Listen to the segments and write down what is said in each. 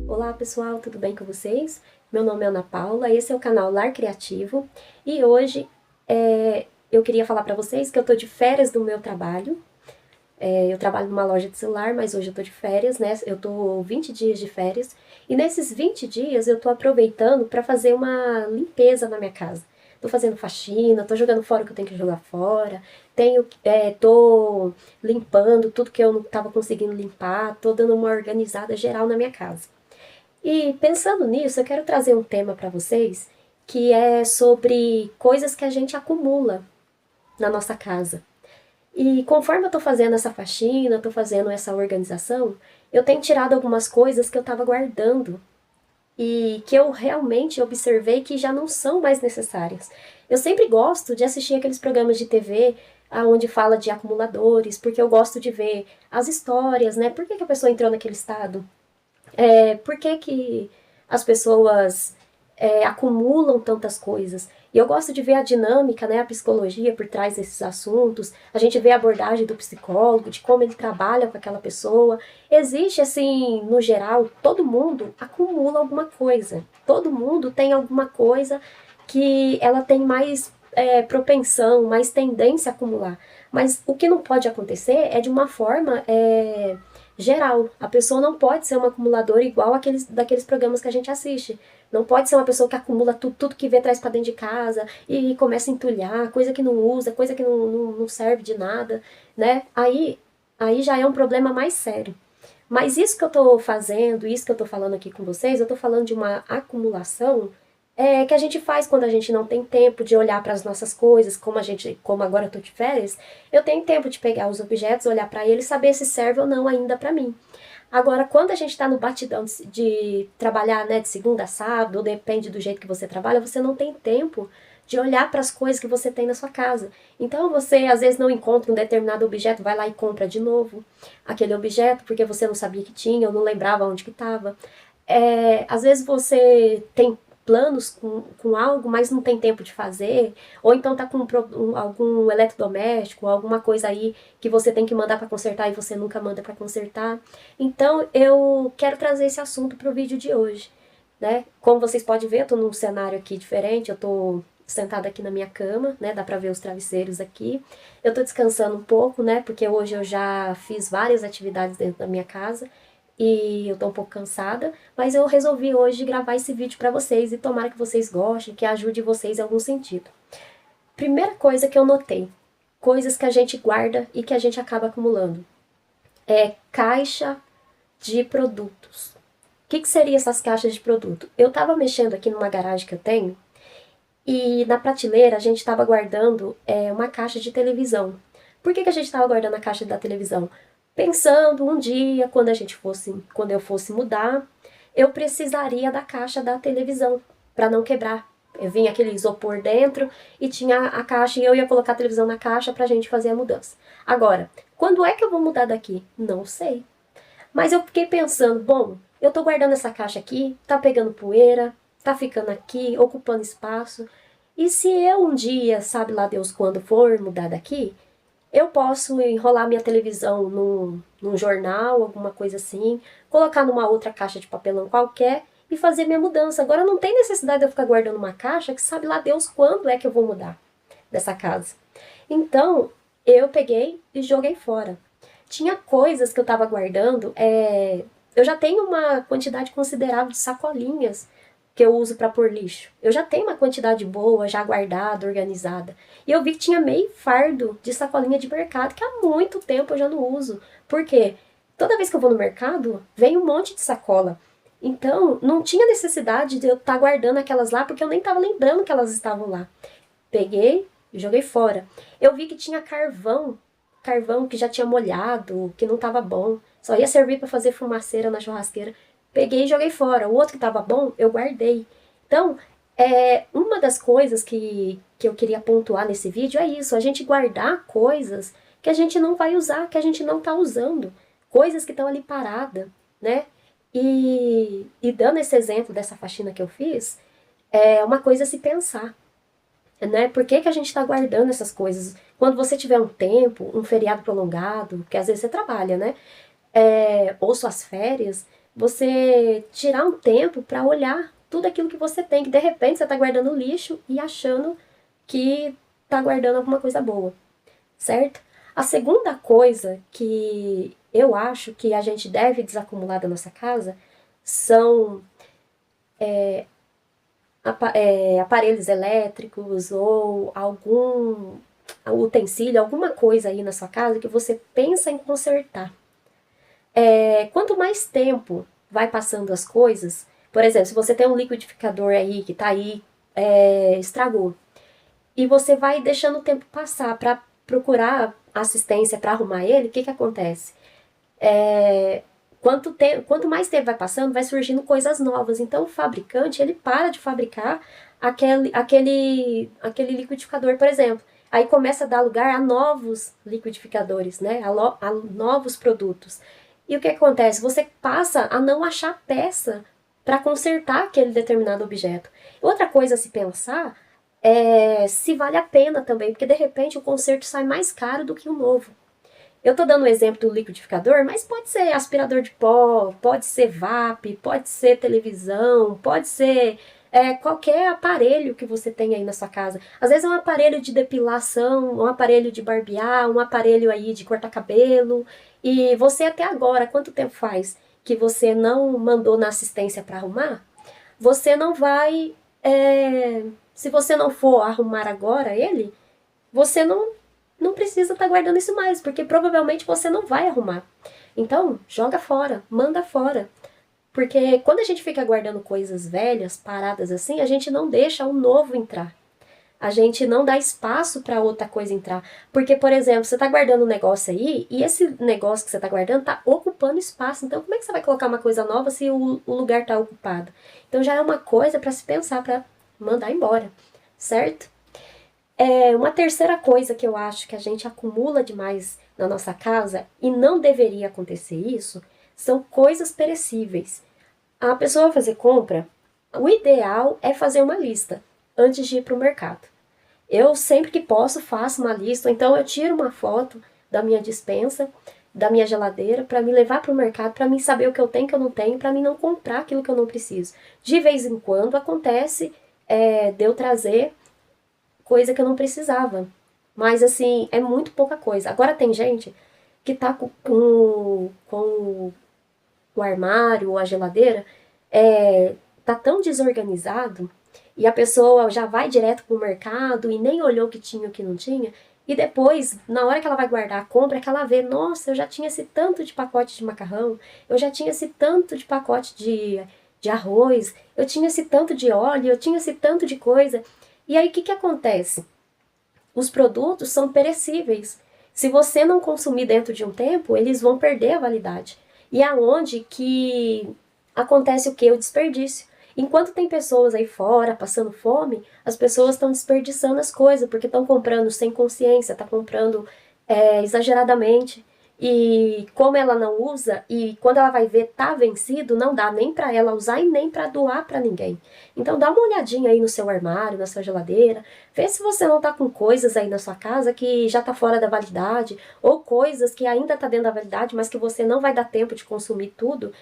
Olá pessoal, tudo bem com vocês? Meu nome é Ana Paula, esse é o canal Lar Criativo e hoje eu queria falar para vocês que eu tô de férias do meu trabalho. Eu trabalho numa loja de celular, mas hoje eu tô de férias, né? Eu tô 20 dias de férias e nesses 20 dias eu tô aproveitando para fazer uma limpeza na minha casa. Tô fazendo faxina, tô jogando fora o que eu tenho que jogar fora, tô limpando tudo que eu não tava conseguindo limpar, tô dando uma organizada geral na minha casa. E pensando nisso, eu quero trazer um tema para vocês que é sobre coisas que a gente acumula na nossa casa. E conforme eu tô fazendo essa faxina, tô fazendo essa organização, eu tenho tirado algumas coisas que eu tava guardando e que eu realmente observei que já não são mais necessárias. Eu sempre gosto de assistir aqueles programas de TV onde fala de acumuladores, porque eu gosto de ver as histórias, né? Por que que a pessoa entrou naquele estado? Por que que as pessoas acumulam tantas coisas? E eu gosto de ver a dinâmica, né, a psicologia por trás desses assuntos. A gente vê a abordagem do psicólogo, de como ele trabalha com aquela pessoa. Existe, assim, no geral, todo mundo acumula alguma coisa. Todo mundo tem alguma coisa que ela tem mais propensão, mais tendência a acumular. Mas o que não pode acontecer é de uma forma geral. A pessoa não pode ser uma acumuladora igual daqueles programas que a gente assiste. Não pode ser uma pessoa que acumula tudo que vê traz para dentro de casa e começa a entulhar, coisa que não usa, coisa que não serve de nada, né? Aí já é um problema mais sério. Mas isso que eu tô fazendo, isso que eu tô falando aqui com vocês, eu tô falando de uma acumulação que a gente faz quando a gente não tem tempo de olhar para as nossas coisas, como agora eu tô de férias, eu tenho tempo de pegar os objetos, olhar para eles e saber se serve ou não ainda para mim. Agora, quando a gente está no batidão de trabalhar, né, de segunda a sábado, ou depende do jeito que você trabalha, você não tem tempo de olhar para as coisas que você tem na sua casa. Então você às vezes não encontra um determinado objeto, vai lá e compra de novo aquele objeto porque você não sabia que tinha ou não lembrava onde que estava. Às vezes você tem planos com algo, mas não tem tempo de fazer, ou então tá com algum eletrodoméstico, alguma coisa aí que você tem que mandar para consertar e você nunca manda para consertar. Então eu quero trazer esse assunto para o vídeo de hoje, né? Como vocês podem ver, eu tô num cenário aqui diferente, eu tô sentada aqui na minha cama, né? Dá pra ver os travesseiros aqui. Eu tô descansando um pouco, né? Porque hoje eu já fiz várias atividades dentro da minha casa e eu tô um pouco cansada, mas eu resolvi hoje gravar esse vídeo pra vocês e tomara que vocês gostem, que ajude vocês em algum sentido. Primeira coisa que eu notei, coisas que a gente guarda e que a gente acaba acumulando, caixa de produtos. O que seriam essas caixas de produto? Eu tava mexendo aqui numa garagem que eu tenho e na prateleira a gente estava guardando uma caixa de televisão. Por que a gente estava guardando a caixa da televisão? Pensando um dia, quando eu fosse mudar, eu precisaria da caixa da televisão para não quebrar. Eu vinha aquele isopor dentro e tinha a caixa e eu ia colocar a televisão na caixa para a gente fazer a mudança. Agora, quando é que eu vou mudar daqui? Não sei. Mas eu fiquei pensando, bom, eu tô guardando essa caixa aqui, tá pegando poeira, tá ficando aqui, ocupando espaço. E se eu um dia, sabe lá Deus quando for mudar daqui, eu posso enrolar minha televisão num jornal, alguma coisa assim, colocar numa outra caixa de papelão qualquer e fazer minha mudança. Agora não tem necessidade de eu ficar guardando uma caixa que sabe lá Deus quando é que eu vou mudar dessa casa. Então, eu peguei e joguei fora. Tinha coisas que eu tava guardando, eu já tenho uma quantidade considerável de sacolinhas que eu uso para pôr lixo. Eu já tenho uma quantidade boa, já guardada, organizada. E eu vi que tinha meio fardo de sacolinha de mercado, que há muito tempo eu já não uso. Por quê? Toda vez que eu vou no mercado, vem um monte de sacola. Então, não tinha necessidade de eu estar guardando aquelas lá, porque eu nem estava lembrando que elas estavam lá. Peguei e joguei fora. Eu vi que tinha carvão que já tinha molhado, que não estava bom. Só ia servir para fazer fumaceira na churrasqueira. Peguei e joguei fora. O outro que estava bom, eu guardei. Então, uma das coisas que eu queria pontuar nesse vídeo é isso. A gente guardar coisas que a gente não vai usar, que a gente não está usando. Coisas que estão ali paradas, né? E dando esse exemplo dessa faxina que eu fiz, é uma coisa a se pensar, né? Por que a gente está guardando essas coisas? quando você tiver um tempo, um feriado prolongado, porque às vezes você trabalha, né? Ou suas férias, você tirar um tempo para olhar tudo aquilo que você tem, que de repente você está guardando lixo e achando que está guardando alguma coisa boa, certo? A segunda coisa que eu acho que a gente deve desacumular da nossa casa são aparelhos elétricos ou algum utensílio, alguma coisa aí na sua casa que você pensa em consertar. Quanto mais tempo vai passando as coisas, por exemplo, se você tem um liquidificador aí que tá aí, estragou, e você vai deixando o tempo passar para procurar assistência para arrumar ele, o que que acontece? Quanto mais tempo vai passando, vai surgindo coisas novas. Então o fabricante, ele para de fabricar aquele liquidificador, por exemplo. Aí começa a dar lugar a novos liquidificadores, né? A novos produtos. E o que acontece? Você passa a não achar peça para consertar aquele determinado objeto. Outra coisa a se pensar é se vale a pena também, porque de repente o conserto sai mais caro do que o novo. Eu tô dando o exemplo do liquidificador, mas pode ser aspirador de pó, pode ser vape, pode ser televisão, pode ser qualquer aparelho que você tenha aí na sua casa. Às vezes é um aparelho de depilação, um aparelho de barbear, um aparelho aí de cortar cabelo. E você até agora, quanto tempo faz que você não mandou na assistência para arrumar? Você não vai. Se você não for arrumar agora ele, você não precisa estar guardando isso mais, porque provavelmente você não vai arrumar. Então, joga fora, manda fora. Porque quando a gente fica guardando coisas velhas, paradas assim, a gente não deixa o novo entrar. A gente não dá espaço para outra coisa entrar. Porque, por exemplo, você está guardando um negócio aí e esse negócio que você está guardando está ocupando espaço. Então, como é que você vai colocar uma coisa nova se o lugar está ocupado? Então, já é uma coisa para se pensar, para mandar embora, certo? Uma terceira coisa que eu acho que a gente acumula demais na nossa casa e não deveria acontecer isso são coisas perecíveis. A pessoa vai fazer compra, o ideal é fazer uma lista antes de ir para o mercado. Eu sempre que posso faço uma lista, ou então eu tiro uma foto da minha despensa, da minha geladeira, para me levar para o mercado, para mim saber o que eu tenho e o que eu não tenho, para mim não comprar aquilo que eu não preciso. De vez em quando acontece de eu trazer coisa que eu não precisava. Mas assim, é muito pouca coisa. Agora tem gente que tá com o armário ou a geladeira, tá tão desorganizado e a pessoa já vai direto pro mercado e nem olhou o que tinha e o que não tinha. E depois, na hora que ela vai guardar a compra, é que ela vê, nossa, eu já tinha esse tanto de pacote de macarrão, eu já tinha esse tanto de pacote de arroz, eu tinha esse tanto de óleo, eu tinha esse tanto de coisa. E aí o que acontece? Os produtos são perecíveis. Se você não consumir dentro de um tempo, eles vão perder a validade. E aonde que acontece o que? O desperdício. Enquanto tem pessoas aí fora passando fome, as pessoas estão desperdiçando as coisas, porque estão comprando sem consciência, estão comprando exageradamente. E como ela não usa, e quando ela vai ver tá vencido, não dá nem para ela usar e nem para doar para ninguém. Então dá uma olhadinha aí no seu armário, na sua geladeira, vê se você não tá com coisas aí na sua casa que já tá fora da validade, ou coisas que ainda tá dentro da validade, mas que você não vai dar tempo de consumir tudo,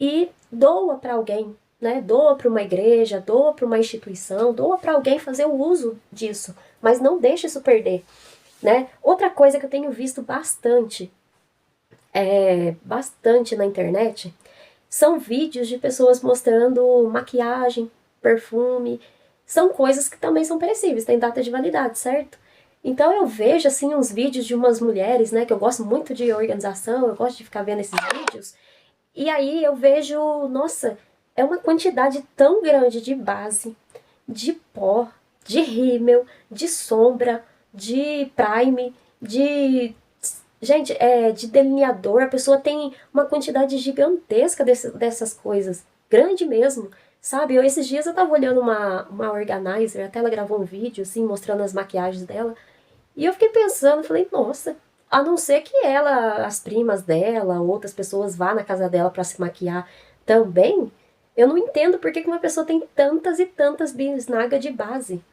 e doa para alguém, né? Doa para uma igreja, doa para uma instituição, doa para alguém fazer o uso disso, mas não deixe isso perder, né? Outra coisa que eu tenho visto bastante na internet, são vídeos de pessoas mostrando maquiagem, perfume, são coisas que também são perecíveis, tem data de validade, certo? Então eu vejo assim uns vídeos de umas mulheres, né, que eu gosto muito de organização, eu gosto de ficar vendo esses vídeos, e aí eu vejo, nossa, é uma quantidade tão grande de base, de pó, de rímel, de sombra, de prime, de gente, de delineador, a pessoa tem uma quantidade gigantesca dessas coisas, grande mesmo, sabe? Esses dias eu tava olhando uma organizer, até ela gravou um vídeo, assim, mostrando as maquiagens dela, e eu fiquei pensando, falei, nossa, a não ser que ela, as primas dela, outras pessoas vá na casa dela pra se maquiar também, eu não entendo por que uma pessoa tem tantas e tantas bisnagas de base,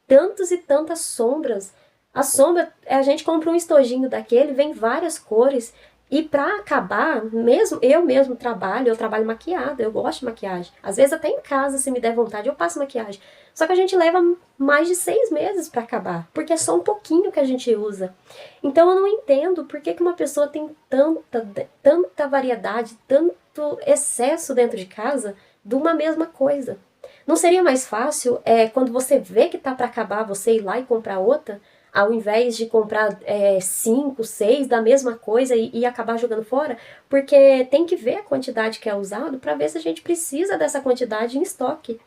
tantas e tantas sombras. A sombra, a gente compra um estojinho daquele, vem várias cores. E pra acabar, mesmo eu mesmo trabalho, eu trabalho maquiada, eu gosto de maquiagem. Às vezes até em casa, se me der vontade, eu passo maquiagem. Só que a gente leva mais de 6 meses pra acabar, porque é só um pouquinho que a gente usa. Então eu não entendo por que uma pessoa tem tanta variedade, tanto excesso dentro de casa de uma mesma coisa. Não seria mais fácil, quando você vê que tá pra acabar, você ir lá e comprar outra? Ao invés de comprar 5, 6 da mesma coisa e acabar jogando fora, porque tem que ver a quantidade que é usado para ver se a gente precisa dessa quantidade em estoque,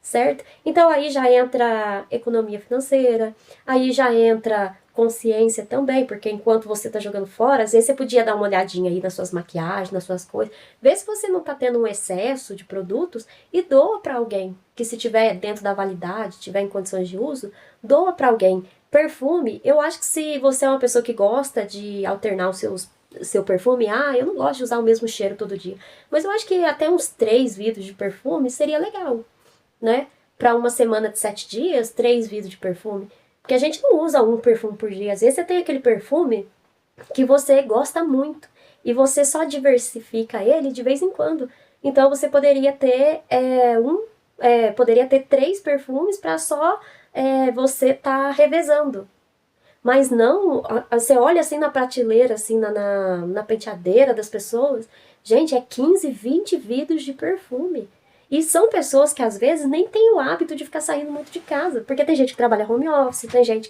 certo? Então aí já entra economia financeira, aí já entra consciência também, porque enquanto você está jogando fora, às vezes você podia dar uma olhadinha aí nas suas maquiagens, nas suas coisas, ver se você não está tendo um excesso de produtos e doa para alguém, que se tiver dentro da validade, tiver em condições de uso, doa para alguém. Perfume, eu acho que se você é uma pessoa que gosta de alternar seu perfume, eu não gosto de usar o mesmo cheiro todo dia. Mas eu acho que até uns 3 vidros de perfume seria legal, né? Para uma semana de 7 dias, 3 vidros de perfume. Porque a gente não usa um perfume por dia. Às vezes você tem aquele perfume que você gosta muito e você só diversifica ele de vez em quando. Então você poderia ter poderia ter 3 perfumes para só você tá revezando. Mas não, você olha assim na prateleira, assim na penteadeira das pessoas, gente, é 15, 20 vidros de perfume. E são pessoas que às vezes nem têm o hábito de ficar saindo muito de casa. Porque tem gente que trabalha home office, tem gente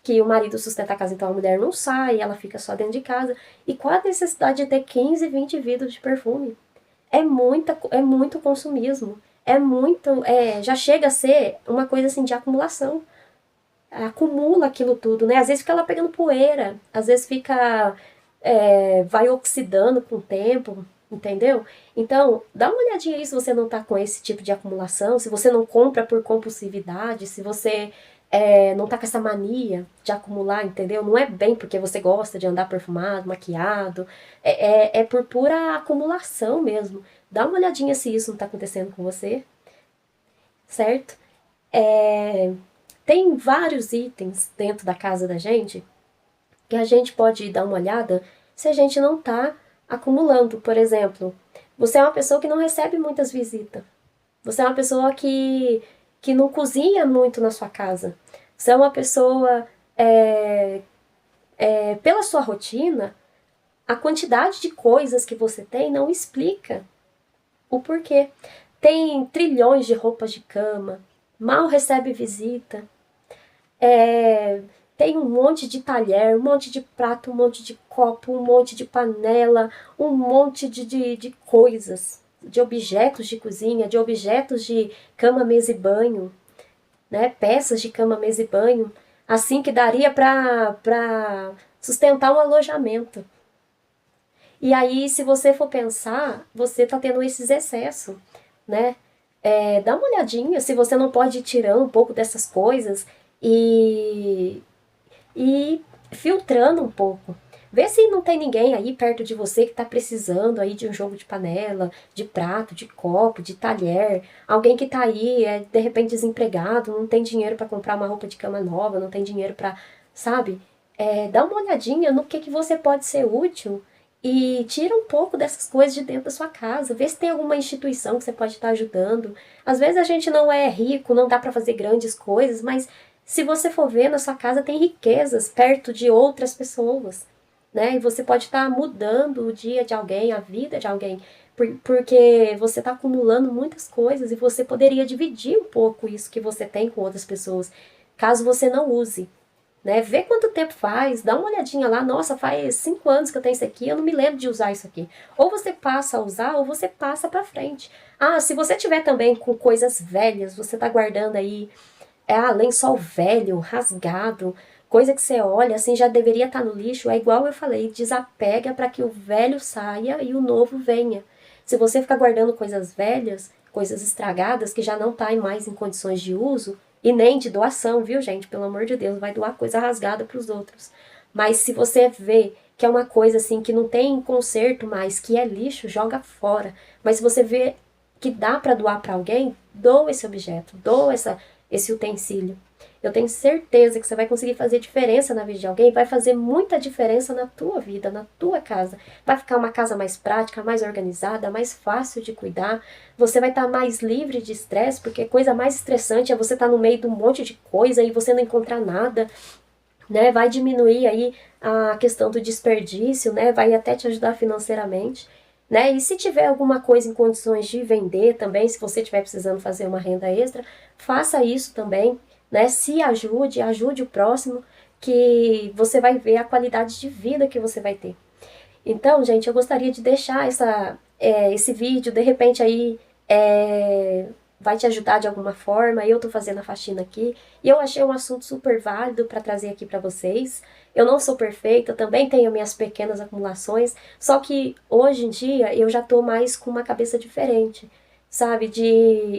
que o marido sustenta a casa, então a mulher não sai, ela fica só dentro de casa. E qual a necessidade de ter 15, 20 vidros de perfume? É muito consumismo. Já chega a ser uma coisa assim de acumulação. Acumula aquilo tudo, né? Às vezes fica lá pegando poeira, às vezes vai oxidando com o tempo, entendeu? Então, dá uma olhadinha aí se você não tá com esse tipo de acumulação, se você não compra por compulsividade, se você não tá com essa mania de acumular, entendeu? Não é bem porque você gosta de andar perfumado, maquiado, é por pura acumulação mesmo. Dá uma olhadinha se isso não tá acontecendo com você, certo? Tem vários itens dentro da casa da gente que a gente pode dar uma olhada se a gente não tá acumulando. Por exemplo, você é uma pessoa que não recebe muitas visitas. Você é uma pessoa que não cozinha muito na sua casa. Você é uma pessoa, pela sua rotina, a quantidade de coisas que você tem não explica o porquê. Tem trilhões de roupas de cama, mal recebe visita, tem um monte de talher, um monte de prato, um monte de copo, um monte de panela, um monte de coisas, de objetos de cozinha, de objetos de cama, mesa e banho, né? Peças de cama, mesa e banho, assim que daria para sustentar um alojamento. E aí, se você for pensar, você tá tendo esses excessos, né? Dá uma olhadinha se você não pode ir tirando um pouco dessas coisas e filtrando um pouco. Vê se não tem ninguém aí perto de você que está precisando aí de um jogo de panela, de prato, de copo, de talher. Alguém que está aí, de repente desempregado, não tem dinheiro para comprar uma roupa de cama nova, não tem dinheiro para, sabe? Dá uma olhadinha no que você pode ser útil e tira um pouco dessas coisas de dentro da sua casa. Vê se tem alguma instituição que você pode estar ajudando. Às vezes a gente não é rico, não dá para fazer grandes coisas, mas se você for ver, na sua casa tem riquezas perto de outras pessoas, né? E você pode estar mudando o dia de alguém, a vida de alguém, porque você está acumulando muitas coisas e você poderia dividir um pouco isso que você tem com outras pessoas, caso você não use. Né? Vê quanto tempo faz, dá uma olhadinha lá, nossa, faz 5 anos que eu tenho isso aqui, eu não me lembro de usar isso aqui. Ou você passa a usar, ou você passa pra frente. Se você tiver também com coisas velhas, você tá guardando aí, lençol velho, rasgado, coisa que você olha, assim, já deveria estar no lixo, é igual eu falei, desapega para que o velho saia e o novo venha. Se você ficar guardando coisas velhas, coisas estragadas, que já não tá mais em condições de uso, e nem de doação, viu, gente? Pelo amor de Deus, vai doar coisa rasgada para os outros. Mas se você vê que é uma coisa assim que não tem conserto mais, que é lixo, joga fora. Mas se você vê que dá para doar para alguém, doa esse objeto, doa esse utensílio. Eu tenho certeza que você vai conseguir fazer diferença na vida de alguém, vai fazer muita diferença na tua vida, na tua casa. Vai ficar uma casa mais prática, mais organizada, mais fácil de cuidar. Você vai estar mais livre de estresse, porque coisa mais estressante é você estar no meio de um monte de coisa e você não encontrar nada, né? Vai diminuir aí a questão do desperdício, né? Vai até te ajudar financeiramente, né? E se tiver alguma coisa em condições de vender também, se você estiver precisando fazer uma renda extra, faça isso também, né? Se ajude, ajude o próximo, que você vai ver a qualidade de vida que você vai ter. Então, gente, eu gostaria de deixar esse vídeo, de repente aí vai te ajudar de alguma forma. Eu tô fazendo a faxina aqui e eu achei um assunto super válido para trazer aqui para vocês. Eu não sou perfeita, também tenho minhas pequenas acumulações, só que hoje em dia eu já tô mais com uma cabeça diferente, sabe?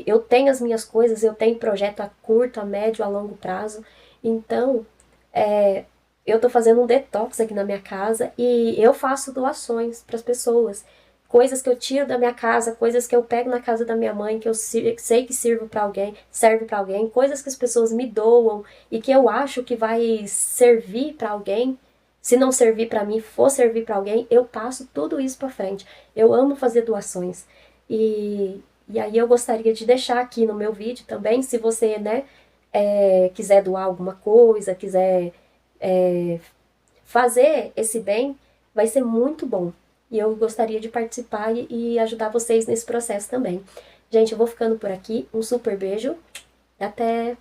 Eu tenho as minhas coisas, eu tenho projeto a curto, a médio, a longo prazo. Então, é, eu tô fazendo um detox aqui na minha casa e eu faço doações para as pessoas. Coisas que eu tiro da minha casa, coisas que eu pego na casa da minha mãe, que eu sei que serve para alguém, coisas que as pessoas me doam e que eu acho que vai servir para alguém. Se não servir para mim, for servir para alguém, eu passo tudo isso para frente. Eu amo fazer doações. E aí eu gostaria de deixar aqui no meu vídeo também, se você, né, quiser doar alguma coisa, quiser fazer esse bem, vai ser muito bom. E eu gostaria de participar e ajudar vocês nesse processo também. Gente, eu vou ficando por aqui. Um super beijo. Até!